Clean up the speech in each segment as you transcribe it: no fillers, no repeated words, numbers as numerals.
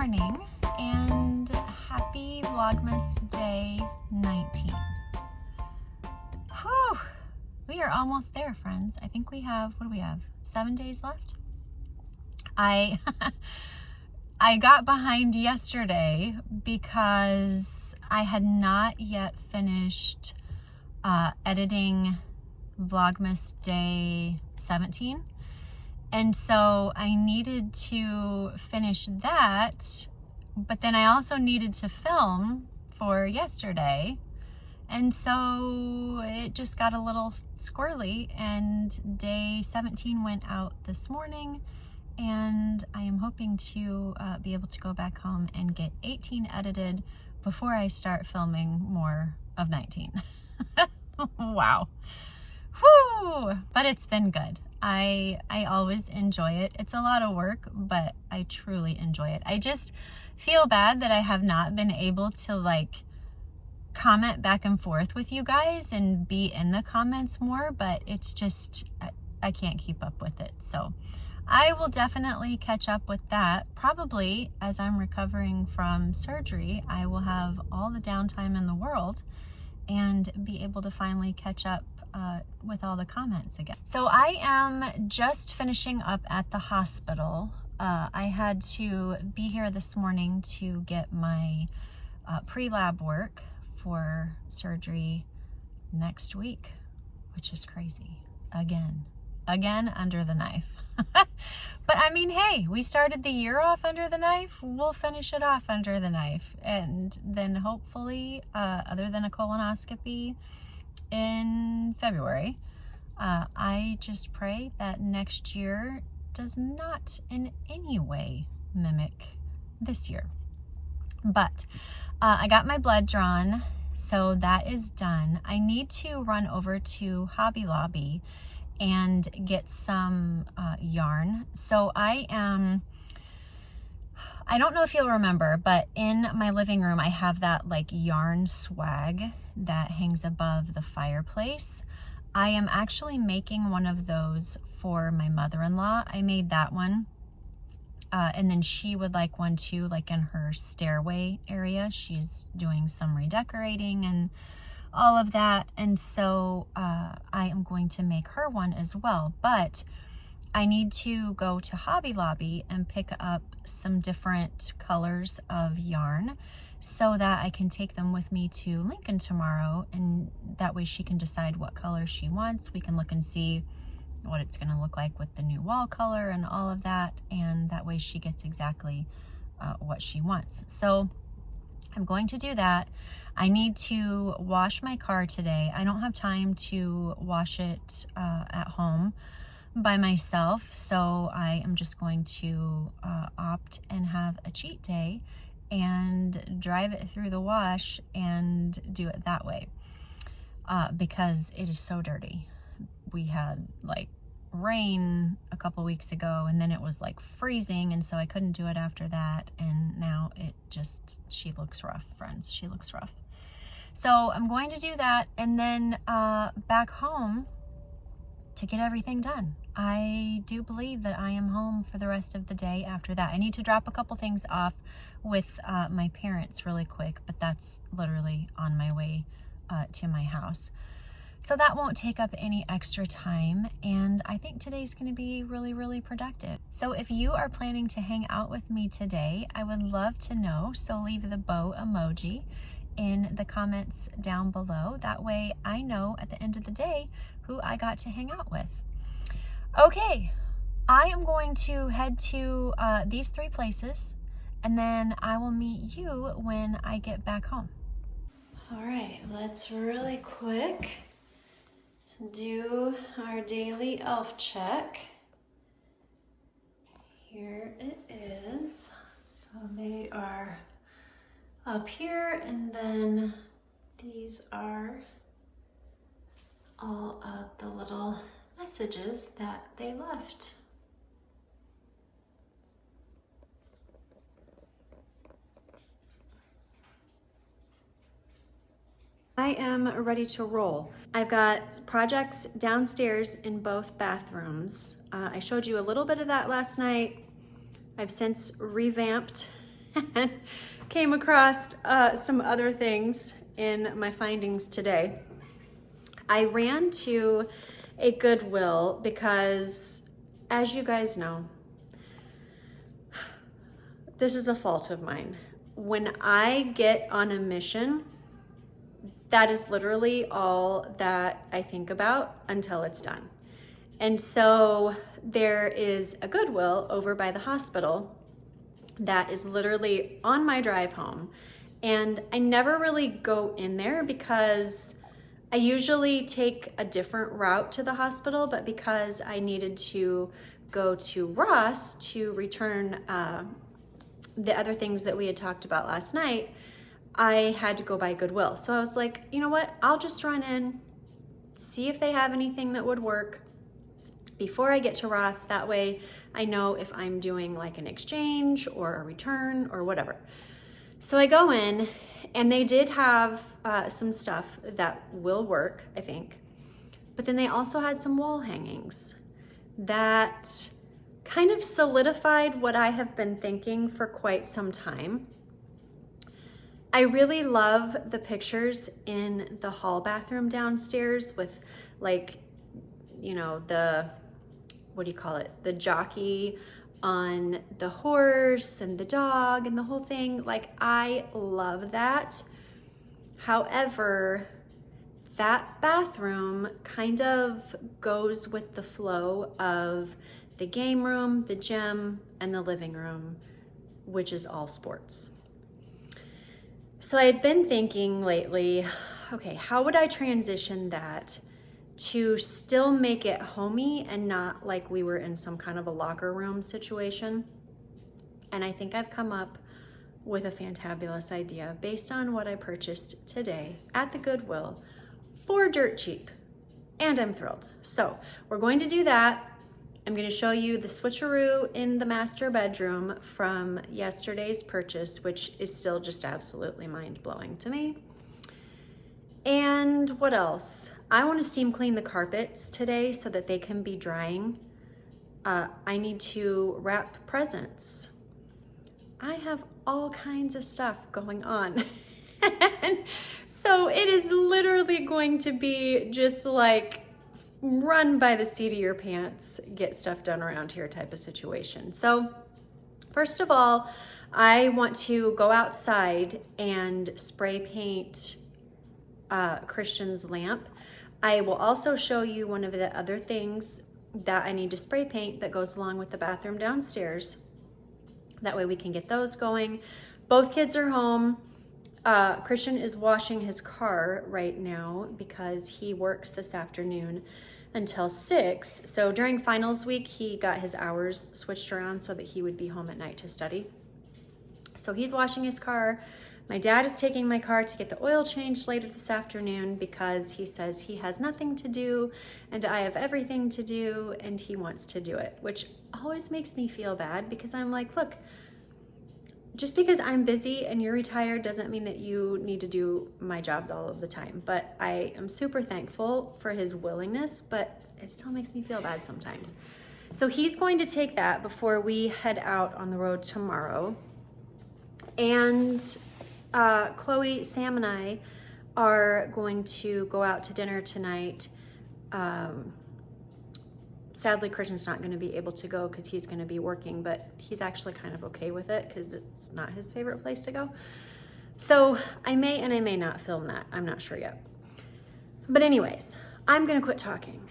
morning and happy Vlogmas day 19. Whew, we are almost there, friends. I think we have, what do we have? 7 days left? I got behind yesterday because I had not yet finished editing Vlogmas day 17. And so I needed to finish that, but then I also needed to film for yesterday. And so it just got a little squirrely, and day 17 went out this morning, and I am hoping to be able to go back home and get 18 edited before I start filming more of 19. Wow. Whew! But it's been good. I always enjoy it. It's a lot of work, but I truly enjoy it. I just feel bad that I have not been able to comment back and forth with you guys and be in the comments more, but it's just, I can't keep up with it. So I will definitely catch up with that. Probably as I'm recovering from surgery, I will have all the downtime in the world and be able to finally catch up with all the comments again. So I am just finishing up at the hospital. I had to be here this morning to get my pre-lab work for surgery next week, which is crazy. Again under the knife. But I mean, hey, we started the year off under the knife. We'll finish it off under the knife. And then hopefully, other than a colonoscopy in February, I just pray that next year does not in any way mimic this year. But I got my blood drawn, so that is done. I need to run over to Hobby Lobby and get some yarn. So I don't know if you'll remember, but in my living room I have that yarn swag that hangs above the fireplace. I am actually making one of those for my mother-in-law. I made that one. And then she would like one too, in her stairway area. She's doing some redecorating and all of that. And so I am going to make her one as well. But I need to go to Hobby Lobby and pick up some different colors of yarn so that I can take them with me to Lincoln tomorrow. And that way she can decide what color she wants. We can look and see what it's going to look like with the new wall color and all of that. And that way she gets exactly what she wants. So I'm going to do that. I need to wash my car today. I don't have time to wash it at home by myself, so I am just going to opt and have a cheat day and drive it through the wash and do it that way because it is so dirty. We had rain a couple weeks ago, and then it was freezing, and so I couldn't do it after that, and now she looks rough, friends. She looks rough. So I'm going to do that, and then back home to get everything done. I do believe that I am home for the rest of the day after that. I need to drop a couple things off with my parents really quick, but that's literally on my way to my house. So that won't take up any extra time, and I think today's going to be really, really productive. So if you are planning to hang out with me today, I would love to know. So leave the bow emoji in the comments down below. That way I know at the end of the day who I got to hang out with. Okay, I am going to head to these 3 places, and then I will meet you when I get back home. All right, let's really quick do our daily elf check. Here it is. So they are up here, and then these are all of the little messages that they left. I am ready to roll. I've got projects downstairs in both bathrooms. I showed you a little bit of that last night. I've since revamped and came across some other things in my findings today. I ran to a Goodwill because, as you guys know, this is a fault of mine. When I get on a mission, that is literally all that I think about until it's done. And so there is a Goodwill over by the hospital that is literally on my drive home. And I never really go in there because I usually take a different route to the hospital, but because I needed to go to Ross to return the other things that we had talked about last night, I had to go by Goodwill. So I was like, you know what? I'll just run in, see if they have anything that would work before I get to Ross. That way I know if I'm doing like an exchange or a return or whatever. So I go in and they did have some stuff that will work, I think. But then they also had some wall hangings that kind of solidified what I have been thinking for quite some time. I really love the pictures in the hall bathroom downstairs with, like, you know, the, what do you call it? The jockey on the horse and the dog and the whole thing. Like, I love that. However, that bathroom kind of goes with the flow of the game room, the gym, and the living room, which is all sports. So I had been thinking lately, okay, how would I transition that to still make it homey and not like we were in some kind of a locker room situation? And I think I've come up with a fantabulous idea based on what I purchased today at the Goodwill for dirt cheap, and I'm thrilled. So we're going to do that. I'm going to show you the switcheroo in the master bedroom from yesterday's purchase, which is still just absolutely mind-blowing to me. And what else? I want to steam clean the carpets today so that they can be drying. I need to wrap presents. I have all kinds of stuff going on. So it is literally going to be just like run by the seat of your pants, get stuff done around here type of situation. So first of all, I want to go outside and spray paint Christian's lamp. I will also show you one of the other things that I need to spray paint that goes along with the bathroom downstairs. That way we can get those going. Both kids are home. Christian is washing his car right now because he works this afternoon until 6. So during finals week, he got his hours switched around so that he would be home at night to study. So he's washing his car. My dad is taking my car to get the oil changed later this afternoon because he says he has nothing to do and I have everything to do and he wants to do it, which always makes me feel bad because I'm like, look, just because I'm busy and you're retired doesn't mean that you need to do my jobs all of the time. But I am super thankful for his willingness, but it still makes me feel bad sometimes. So he's going to take that before we head out on the road tomorrow. And Chloe, Sam, and I are going to go out to dinner tonight. Sadly, Christian's not going to be able to go because he's going to be working, but he's actually kind of okay with it because it's not his favorite place to go. So I may and I may not film that. I'm not sure yet. But anyways, I'm going to quit talking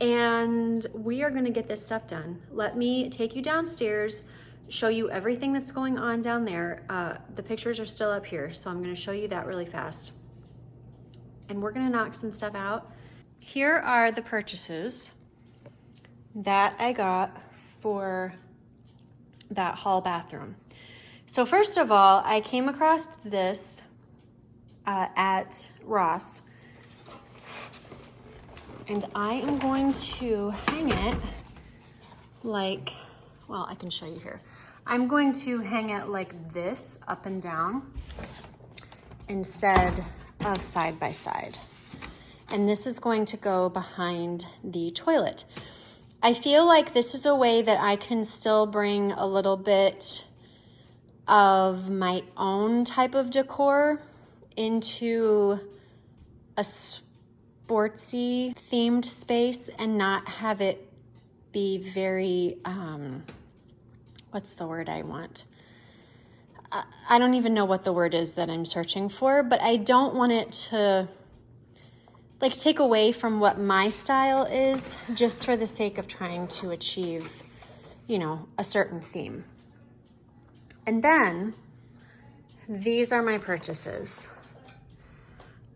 and we are going to get this stuff done. Let me take you downstairs, show you everything that's going on down there. The pictures are still up here, so I'm going to show you that really fast. And we're going to knock some stuff out. Here are the purchases that I got for that hall bathroom. So first of all, I came across this at Ross, and I am going to hang it like, well, I can show you here. I'm going to hang it like this, up and down, instead of side by side. And this is going to go behind the toilet. I feel like this is a way that I can still bring a little bit of my own type of decor into a sportsy themed space and not have it be very, what's the word I want? I don't even know what the word is that I'm searching for, but I don't want it to like take away from what my style is just for the sake of trying to achieve, you know, a certain theme. And then these are my purchases.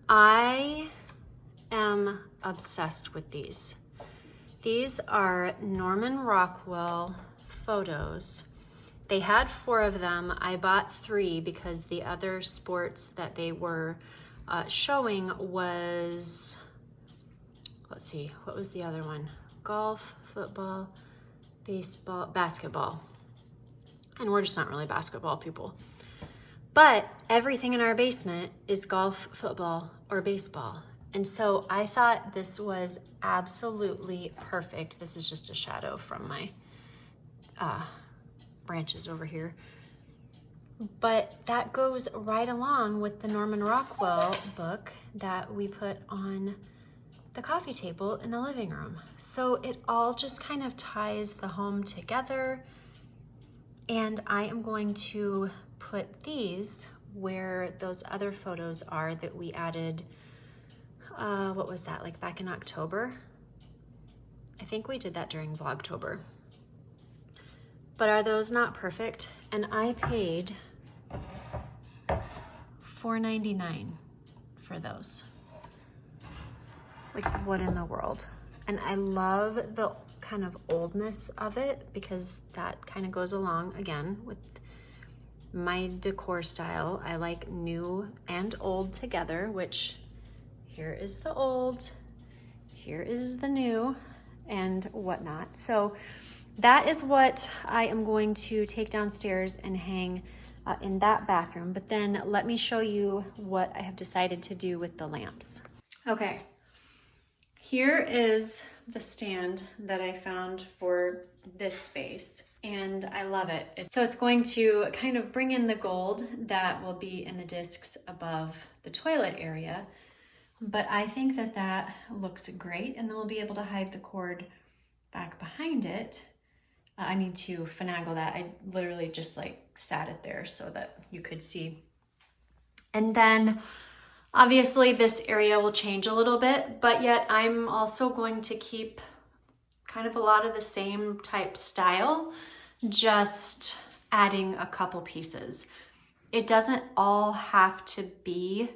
I am obsessed with these. These are Norman Rockwell photos. They had 4 of them. I bought 3 because the other sports that they were showing was, let's see, what was the other one? Golf, football, baseball, basketball. And we're just not really basketball people. But everything in our basement is golf, football, or baseball. And so I thought this was absolutely perfect. This is just a shadow from my branches over here. But that goes right along with the Norman Rockwell book that we put on the coffee table in the living room. So it all just kind of ties the home together. And I am going to put these where those other photos are that we added, what was that, like back in October? I think we did that during Vlogtober. But are those not perfect? And I paid $4.99 for those. Like, what in the world? And I love the kind of oldness of it because that kind of goes along, again, with my decor style. I like new and old together, which here is the old, here is the new, and whatnot. So that is what I am going to take downstairs and hang in that bathroom. But then let me show you what I have decided to do with the lamps. Okay, here is the stand that I found for this space, and I love it. So it's going to kind of bring in the gold that will be in the discs above the toilet area. But I think that that looks great, and then we'll be able to hide the cord back behind it. I need to finagle that. I literally just like sat it there so that you could see. And then obviously this area will change a little bit, but yet I'm also going to keep kind of a lot of the same type style, just adding a couple pieces. It doesn't all have to be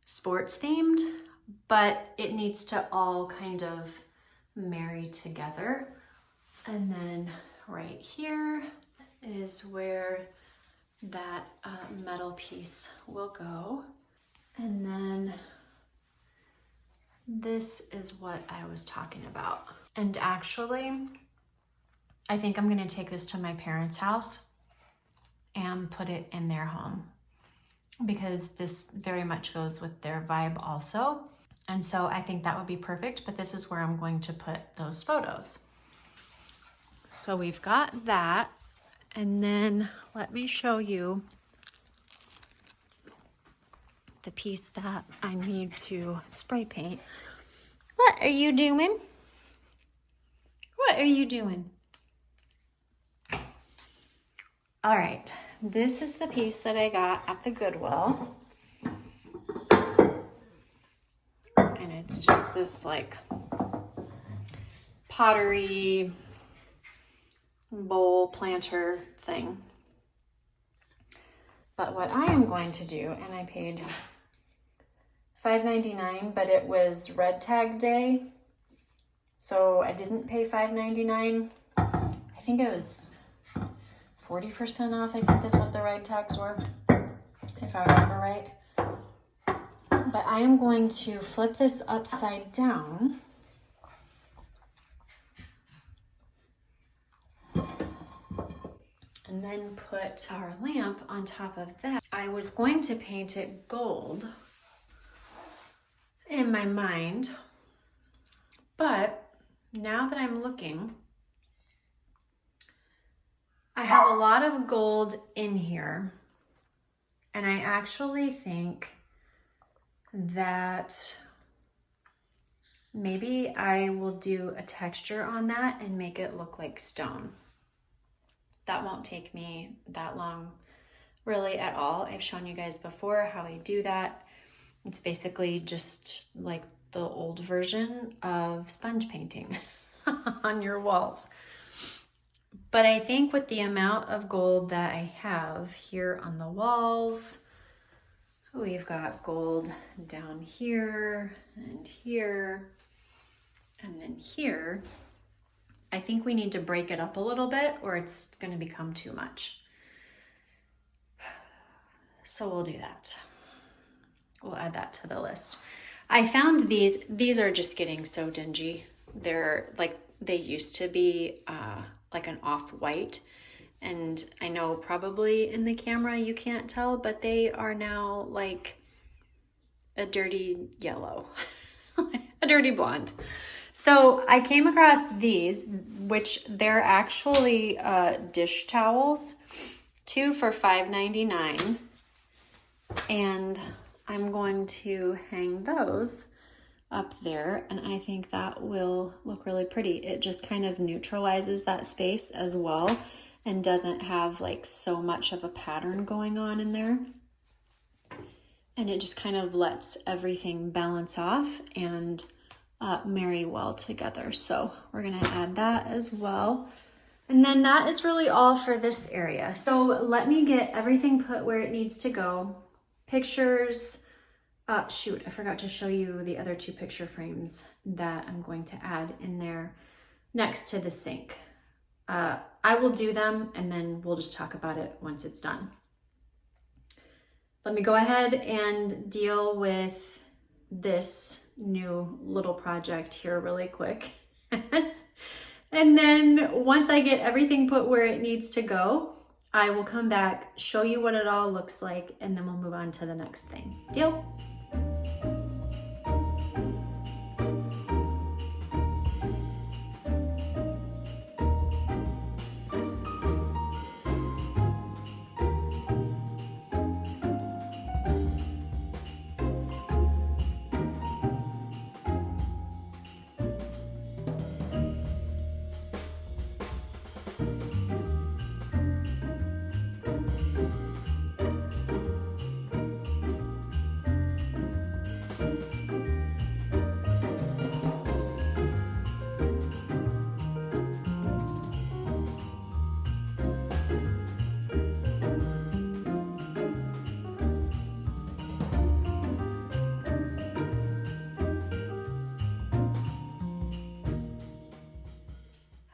sports themed, but it needs to all kind of marry together. And then right here is where that metal piece will go. And then this is what I was talking about. And actually, I think I'm gonna take this to my parents' house and put it in their home because this very much goes with their vibe also. And so I think that would be perfect, but this is where I'm going to put those photos. So we've got that, and then let me show you the piece that I need to spray paint. What are you doing? What are you doing? All right, this is the piece that I got at the Goodwill. And it's just this like pottery bowl planter thing. But what I am going to do, and I paid $5.99, but it was red tag day, so I didn't pay $5.99. I think it was 40% off, I think is what the red tags were, if I remember right. But I am going to flip this upside down. And then put our lamp on top of that. I was going to paint it gold in my mind, but now that I'm looking, I have a lot of gold in here, and I actually think that maybe I will do a texture on that and make it look like stone. That won't take me that long really at all. I've shown you guys before how I do that. It's basically just like the old version of sponge painting on your walls. But I think with the amount of gold that I have here on the walls, we've got gold down here and here and then here. I think we need to break it up a little bit or it's going to become too much. So we'll do that. We'll add that to the list. I found these are just getting so dingy. They're like, they used to be like an off-white. And I know probably in the camera you can't tell, but they are now like a dirty yellow, a dirty blonde. So I came across these, which they're actually dish towels, 2 for $5.99. And I'm going to hang those up there, and I think that will look really pretty. It just kind of neutralizes that space as well and doesn't have like so much of a pattern going on in there. And it just kind of lets everything balance off and marry well together. So we're gonna add that as well. And then that is really all for this area. So let me get everything put where it needs to go. Pictures, shoot, I forgot to show you the other 2 picture frames that I'm going to add in there next to the sink. I will do them and then we'll just talk about it once it's done. Let me go ahead and deal with this new little project here really quick. And then once I get everything put where it needs to go, I will come back, show you what it all looks like, and then we'll move on to the next thing. Deal?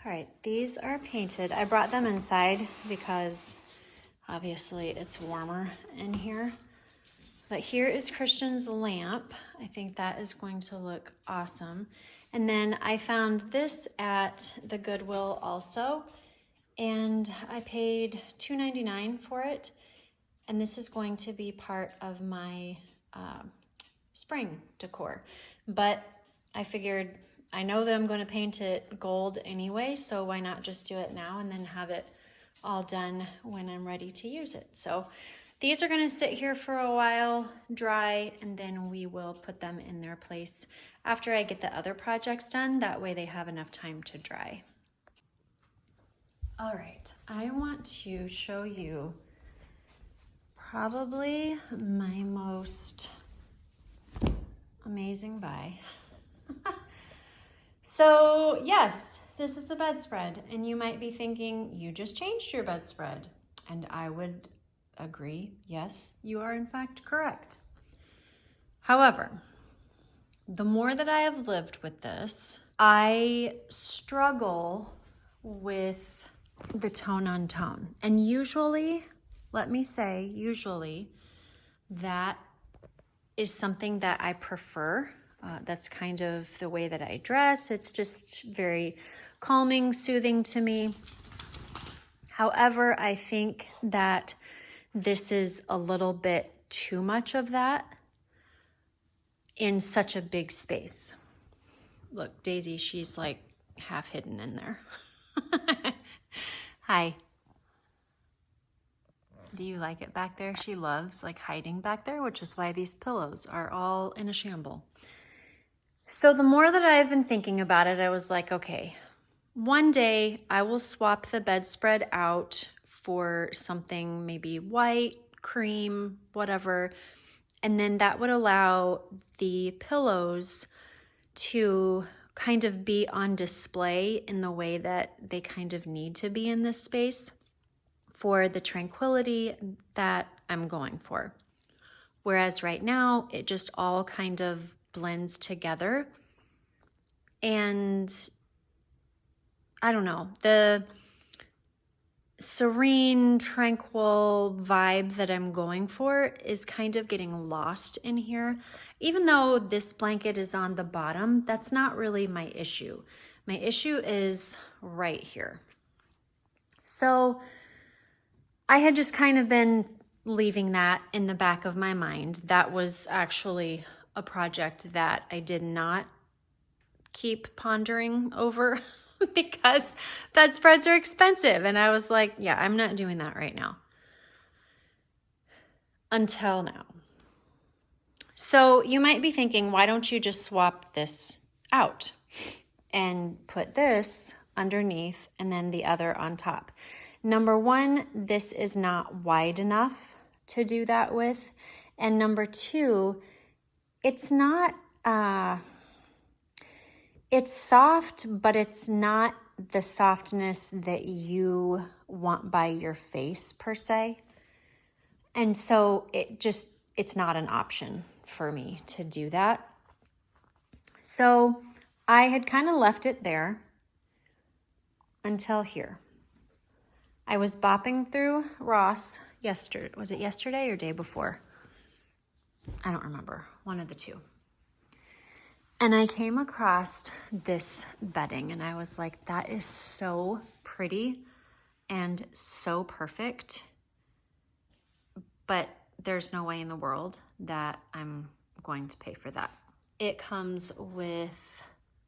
All right, these are painted. I brought them inside because obviously it's warmer in here. But here is Christian's lamp. I think that is going to look awesome. And then I found this at the Goodwill also, and I paid $2.99 for it. And this is going to be part of my spring decor. But I figured, I know that I'm going to paint it gold anyway, so why not just do it now and then have it all done when I'm ready to use it. So these are going to sit here for a while, dry, and then we will put them in their place after I get the other projects done. That way they have enough time to dry. All right, I want to show you probably my most amazing buy. So yes, this is a bedspread, and you might be thinking, you just changed your bedspread. And I would agree, yes, you are in fact correct. However, the more that I have lived with this, I struggle with the tone on tone. And usually, let me say, usually, that is something that I prefer. That's kind of the way that I dress. It's just very calming, soothing to me. However, I think that this is a little bit too much of that in such a big space. Look, Daisy, she's like half hidden in there. Hi. Do you like it back there? She loves like hiding back there, which is why these pillows are all in a shamble. So the more that I've been thinking about it, I was like, okay, one day I will swap the bedspread out for something maybe white, cream, whatever. And then that would allow the pillows to kind of be on display in the way that they kind of need to be in this space for the tranquility that I'm going for. Whereas right now, it just all kind of blends together. And I don't know, the serene, tranquil vibe that I'm going for is kind of getting lost in here. Even though this blanket is on the bottom, that's not really my issue. My issue is right here. So I had just kind of been leaving that in the back of my mind. That was actually a project that I did not keep pondering over because bedspreads are expensive. And I was like, yeah, I'm not doing that right now. Until now. So you might be thinking, why don't you just swap this out and put this underneath and then the other on top? Number one, this is not wide enough to do that with. And number two, it's not, it's soft, but it's not the softness that you want by your face per se. And so it's not an option for me to do that. So I had kind of left it there until here. I was bopping through Ross yesterday. Was it yesterday or day before? I don't remember. One of the two. And I came across this bedding and I was like, that is so pretty and so perfect. But there's no way in the world that I'm going to pay for that. It comes with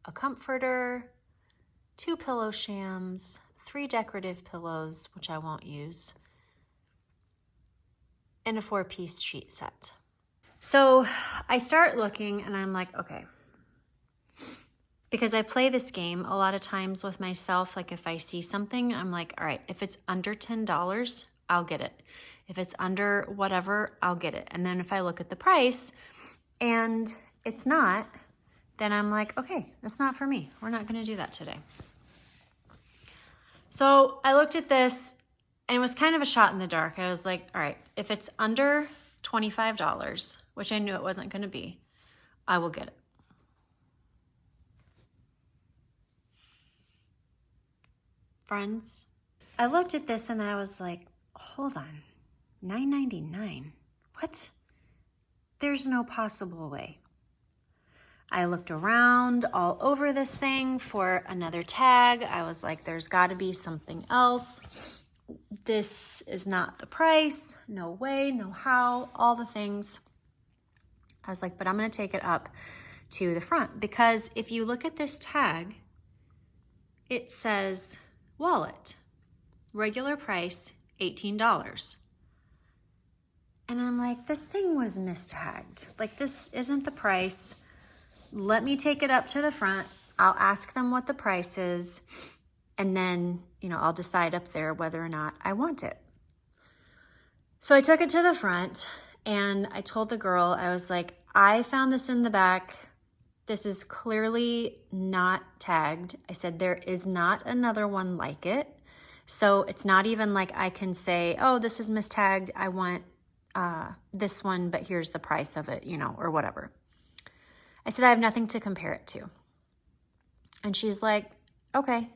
a comforter, 2 pillow shams, 3 decorative pillows, which I won't use, and a 4-piece sheet set. So I start looking and I'm like, okay, because I play this game a lot of times with myself. Like if I see something, I'm like, all right, if it's under $10, I'll get it. If it's under whatever, I'll get it. And then if I look at the price and it's not, then I'm like, okay, that's not for me. We're not going to do that today. So I looked at this and it was kind of a shot in the dark. I was like, all right, if it's under $25, which I knew it wasn't going to be, I will get it. Friends, I looked at this and I was like, hold on, $9.99? What? There's no possible way. I looked around all over this thing for another tag. I was like, there's got to be something else. This is not the price. No way, no how, all the things. I was like, but I'm going to take it up to the front because if you look at this tag, it says wallet, regular price, $18. And I'm like, this thing was mistagged. Like, this isn't the price. Let me take it up to the front. I'll ask them what the price is. And then, I'll decide up there whether or not I want it. So I took it to the front and I told the girl, I was like, I found this in the back. This is clearly not tagged. I said, there is not another one like it. So it's not even like I can say, oh, this is mistagged. I want this one, but here's the price of it, or whatever. I said, I have nothing to compare it to. And she's like, okay,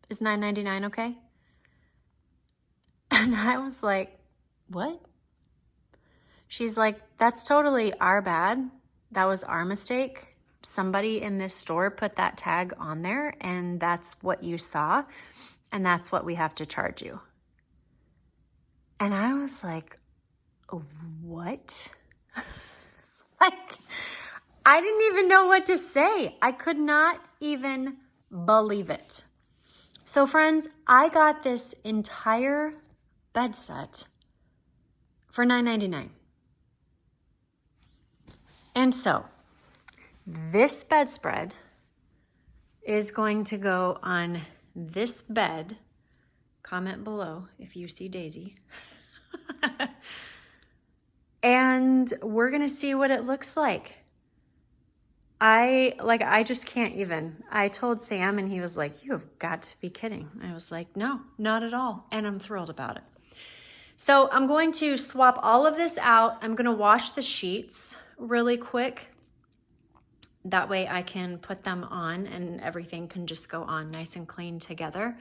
is $9.99 okay? And I was like, what? She's like, that's totally our bad. That was our mistake. Somebody in this store put that tag on there and that's what you saw and that's what we have to charge you. And I was like, what? Like, I didn't even know what to say. I could not even believe it. So friends, I got this entire bed set for $9.99. And so this bedspread is going to go on this bed. Comment below if you see Daisy. And we're gonna see what it looks like. I just can't even. I told Sam and he was like, you have got to be kidding. I was like, no, not at all. And I'm thrilled about it. So I'm going to swap all of this out. I'm gonna wash the sheets really quick. That way I can put them on and everything can just go on nice and clean together.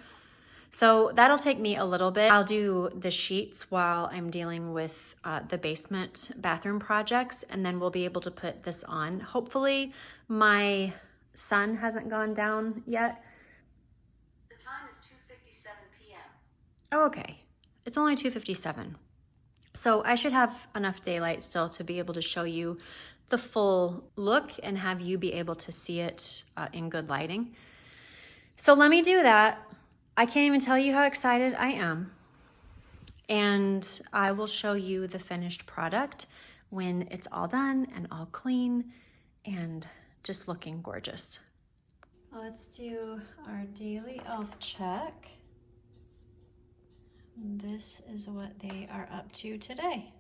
So that'll take me a little bit. I'll do the sheets while I'm dealing with the basement bathroom projects, and then we'll be able to put this on. Hopefully my sun hasn't gone down yet. The time is 2:57 p.m. Oh, okay. It's only 2:57. So I should have enough daylight still to be able to show you the full look and have you be able to see it in good lighting. So let me do that. I can't even tell you how excited I am. And I will show you the finished product when it's all done and all clean and just looking gorgeous. Let's do our daily elf check. This is what they are up to today.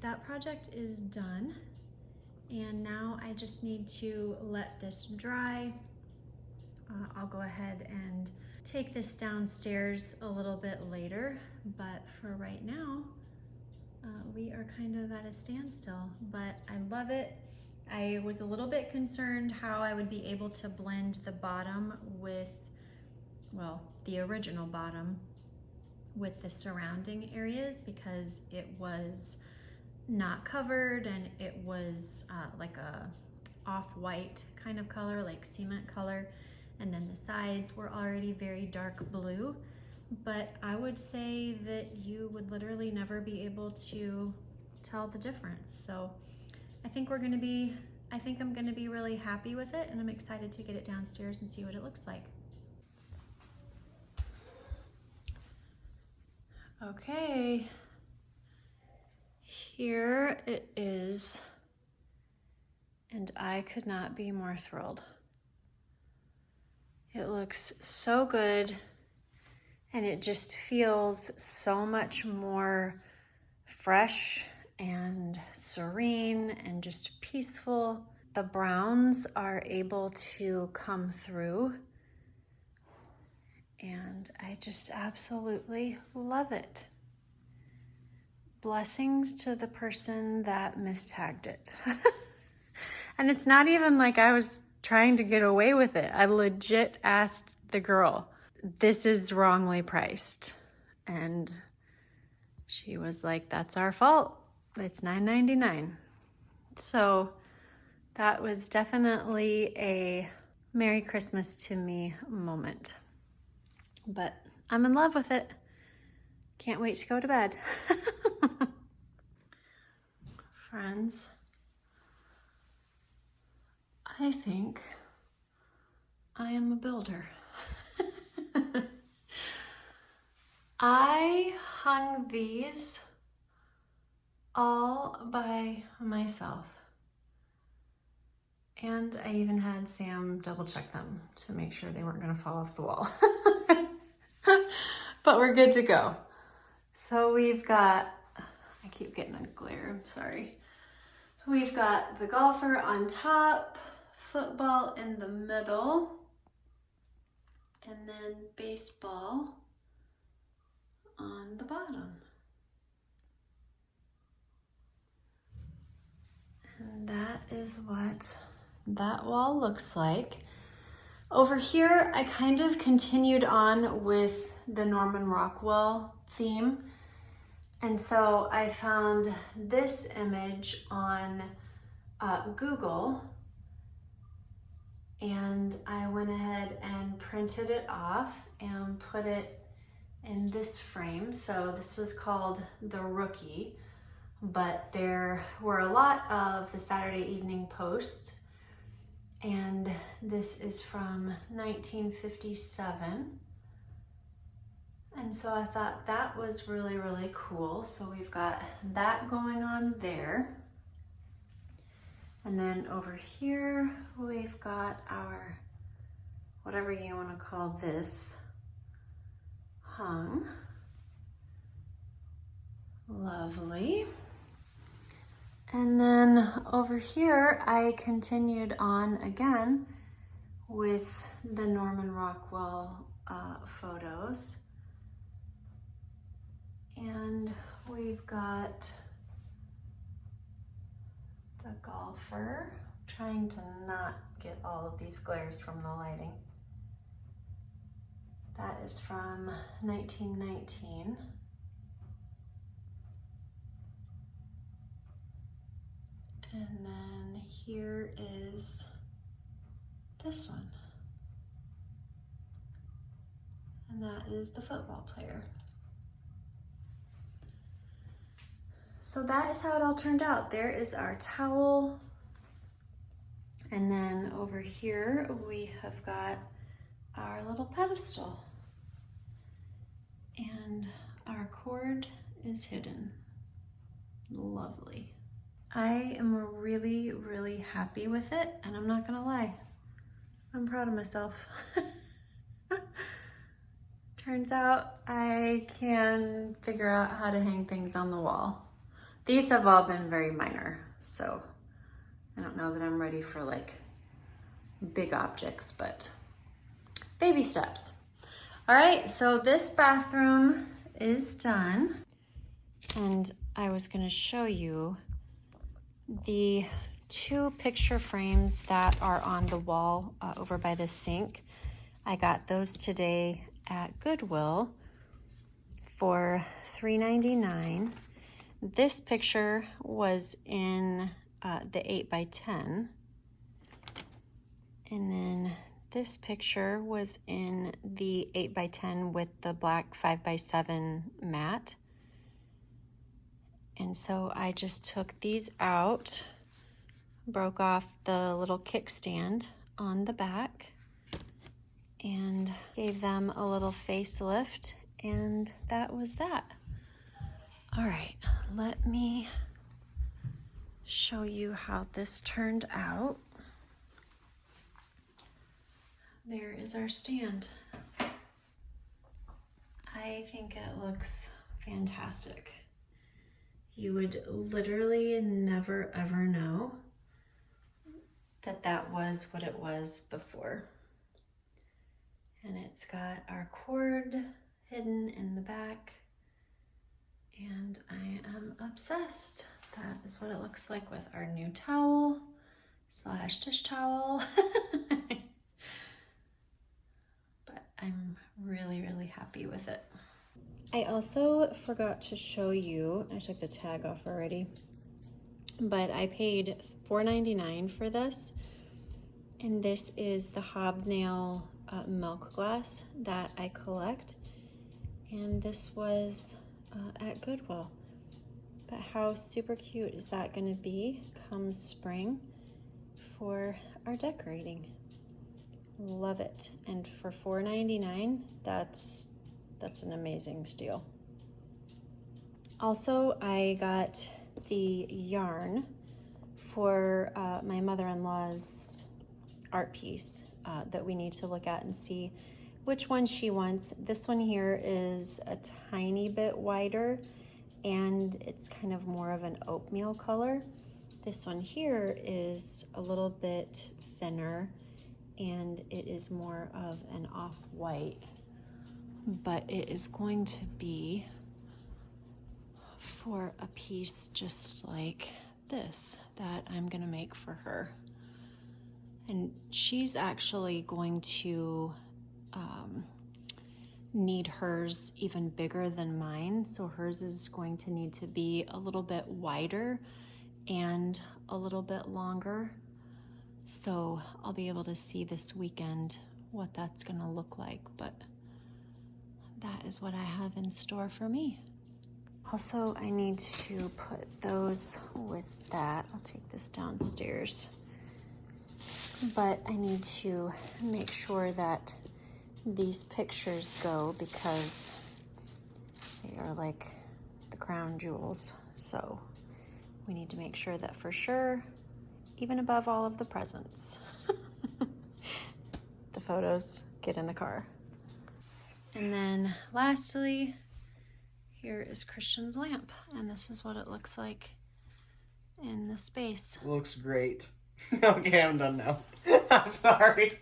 That project is done, and now I just need to let this dry. I'll go ahead and take this downstairs a little bit later, but for right now, we are kind of at a standstill, but I love it. I was a little bit concerned how I would be able to blend the bottom with, well, the original bottom with the surrounding areas because it was not covered and it was like a off-white kind of color, like cement color, and then the sides were already very dark blue. But I would say that you would literally never be able to tell the difference. So I think I'm gonna be really happy with it, and I'm excited to get it downstairs and see what it looks like. Okay. Here it is, and I could not be more thrilled. It looks so good, and it just feels so much more fresh and serene and just peaceful. The browns are able to come through, and I just absolutely love it. Blessings to the person that mistagged it. And it's not even like I was trying to get away with it. I legit asked the girl, this is wrongly priced. And she was like, that's our fault. It's $9.99. So that was definitely a Merry Christmas to me moment. But I'm in love with it. Can't wait to go to bed. Friends, I think I am a builder. I hung these all by myself. And I even had Sam double check them to make sure they weren't gonna fall off the wall. But we're good to go. So we've got, I keep getting a glare, I'm sorry. We've got the golfer on top, football in the middle, and then baseball on the bottom. And that is what that wall looks like. Over here, I kind of continued on with the Norman Rockwell theme. And so I found this image on Google, and I went ahead and printed it off and put it in this frame. So this is called The Rookie, but there were a lot of the Saturday Evening Post, and this is from 1957. And so I thought that was really, really cool. So we've got that going on there. And then over here, we've got our, whatever you want to call this, hung. Lovely. And then over here, I continued on again with the Norman Rockwell photos. And we've got the golfer, trying to not get all of these glares from the lighting. That is from 1919. And then here is this one. And that is the football player. So that is how it all turned out. There is our towel. And then over here, we have got our little pedestal. And our cord is hidden. Lovely. I am really, really happy with it, and I'm not gonna lie, I'm proud of myself. Turns out I can figure out how to hang things on the wall. These have all been very minor, so I don't know that I'm ready for like big objects, but baby steps. All right, so this bathroom is done. And I was gonna show you the two picture frames that are on the wall over by the sink. I got those today at Goodwill for $3.99. This picture was in the 8x10. And then this picture was in the 8x10 with the black 5x7 mat. And so I just took these out, broke off the little kickstand on the back, and gave them a little facelift, and that was that. All right, let me show you how this turned out. There is our stand. I think it looks fantastic. You would literally never ever know that that was what it was before. And it's got our cord hidden in the back, and I am obsessed. That is what it looks like with our new towel slash dish towel. But I'm really, really happy with it. I also forgot to show you, I took the tag off already, but I paid $4.99 for this. And this is the hobnail milk glass that I collect. And this was at Goodwill. But how super cute is that gonna be come spring for our decorating? Love it. And for $4.99, that's an amazing steal. Also, I got the yarn for my mother-in-law's art piece that we need to look at and see which one she wants. This one here is a tiny bit wider and it's kind of more of an oatmeal color. This one here is a little bit thinner and it is more of an off-white, but it is going to be for a piece just like this that I'm gonna make for her. And she's actually going to need hers even bigger than mine. So hers is going to need to be a little bit wider and a little bit longer. So I'll be able to see this weekend what that's gonna look like, but that is what I have in store for me. Also, I need to put those with that. I'll take this downstairs. But I need to make sure that these pictures go because they are like the crown jewels. So we need to make sure that for sure, even above all of the presents, the photos get in the car. And then lastly, here is Christian's lamp, and this is what it looks like in the space. Looks great. Okay, I'm done now. I'm sorry.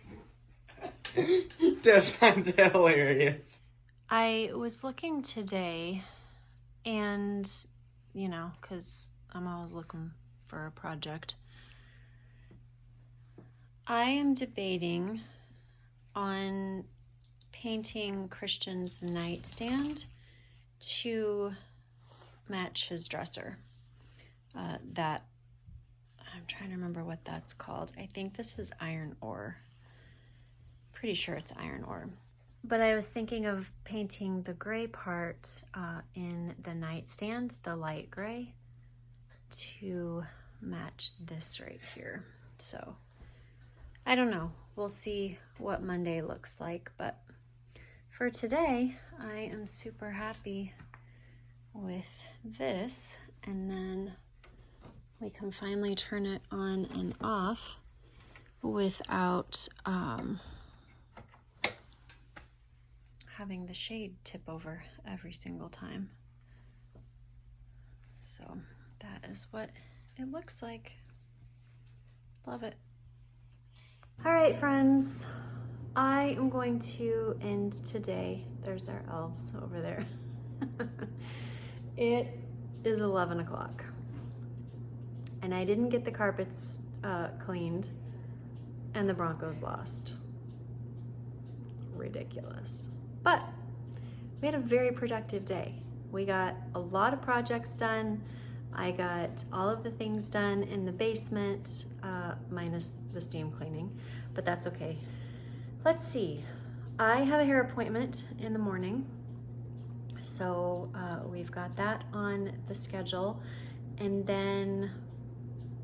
That finds it hilarious. I was looking today, and, you know, because I'm always looking for a project. I am debating on painting Christian's nightstand to match his dresser. That, I'm trying to remember what that's called. I think this is iron ore. Pretty sure it's iron ore. But I was thinking of painting the gray part in the nightstand, the light gray, to match this right here. So I don't know. We'll see what Monday looks like. But for today, I am super happy with this. And then we can finally turn it on and off without having the shade tip over every single time. So that is what it looks like. Love it. All right, friends, I am going to end today. There's our elves over there. It is 11 o'clock and I didn't get the carpets cleaned and the Broncos lost. Ridiculous. But we had a very productive day. We got a lot of projects done. I got all of the things done in the basement, minus the steam cleaning, but that's okay. Let's see. I have a hair appointment in the morning, so we've got that on the schedule, and then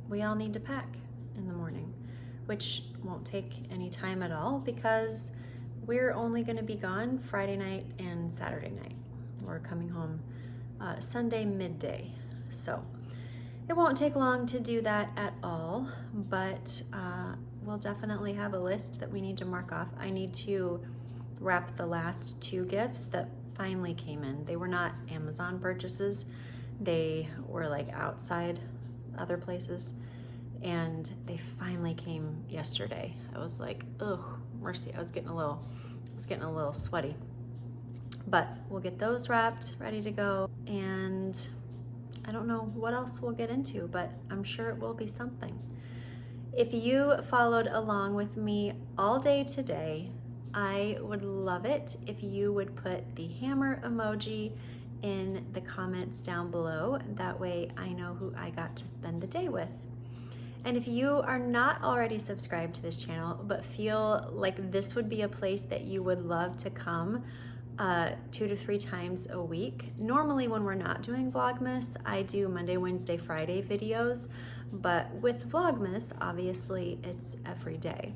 we all need to pack in the morning, which won't take any time at all because we're only going to be gone Friday night and Saturday night. We're coming home Sunday midday. So it won't take long to do that at all, but we'll definitely have a list that we need to mark off. I need to wrap the last 2 gifts that finally came in. They were not Amazon purchases. They were like outside other places, and they finally came yesterday. I was like, ugh, mercy. I was getting a little sweaty, but we'll get those wrapped, ready to go. And I don't know what else we'll get into, but I'm sure it will be something. If you followed along with me all day today, I would love it if you would put the hammer emoji in the comments down below. That way I know who I got to spend the day with. And if you are not already subscribed to this channel, but feel like this would be a place that you would love to come 2 to 3 times a week. Normally when we're not doing Vlogmas, I do Monday, Wednesday, Friday videos, but with Vlogmas, obviously it's every day.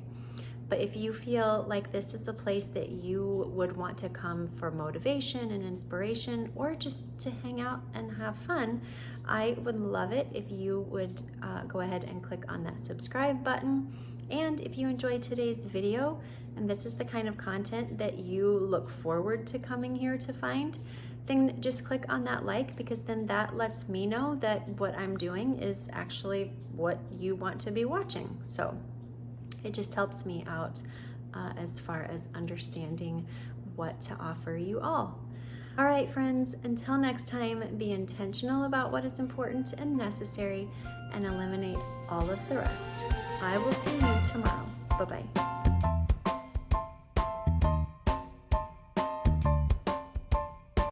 But if you feel like this is a place that you would want to come for motivation and inspiration, or just to hang out and have fun, I would love it if you would go ahead and click on that subscribe button. And if you enjoyed today's video, and this is the kind of content that you look forward to coming here to find, then just click on that like, because then that lets me know that what I'm doing is actually what you want to be watching. So it just helps me out as far as understanding what to offer you all. All right, friends, until next time, be intentional about what is important and necessary and eliminate all of the rest. I will see you tomorrow. Bye-bye.